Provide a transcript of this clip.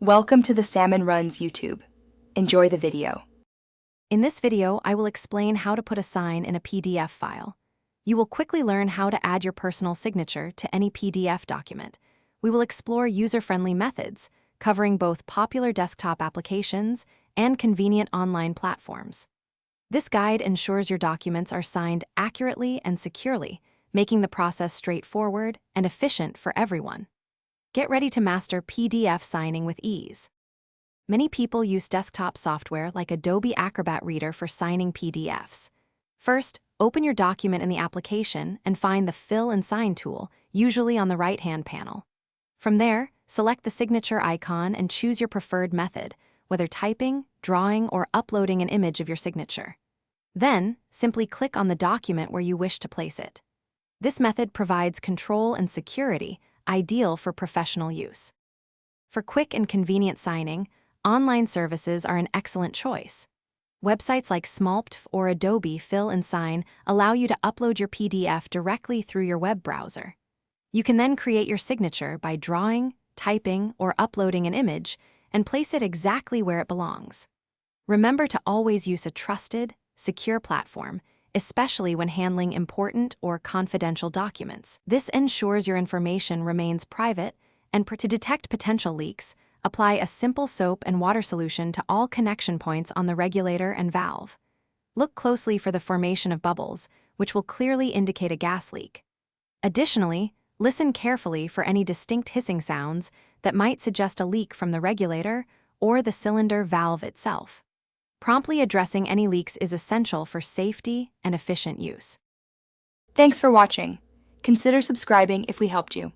Welcome to the Salmon Runs YouTube. Enjoy the video. In this video, I will explain how to put a sign in a PDF file. You will quickly learn how to add your personal signature to any PDF document. We will explore user-friendly methods, covering both popular desktop applications and convenient online platforms. This guide ensures your documents are signed accurately and securely, making the process straightforward and efficient for everyone. Get ready to master PDF signing with ease. Many people use desktop software like Adobe Acrobat Reader for signing PDFs. First, open your document in the application and find the Fill and Sign tool, usually on the right-hand panel. From there, select the signature icon and choose your preferred method, whether typing, drawing, or uploading an image of your signature. Then, simply click on the document where you wish to place it. This method provides control and security, ideal for professional use. For quick and convenient signing, online services are an excellent choice. Websites like Smolpt or Adobe Fill and Sign allow you to upload your PDF directly through your web browser. You can then create your signature by drawing, typing, or uploading an image and place it exactly where it belongs. Remember to always use a trusted, secure platform, especially when handling important or confidential documents. This ensures your information remains private, and to detect potential leaks, apply a simple soap and water solution to all connection points on the regulator and valve. Look closely for the formation of bubbles, which will clearly indicate a gas leak. Additionally, listen carefully for any distinct hissing sounds that might suggest a leak from the regulator or the cylinder valve itself. Promptly addressing any leaks is essential for safety and efficient use. Thanks for watching. Consider subscribing if we helped you.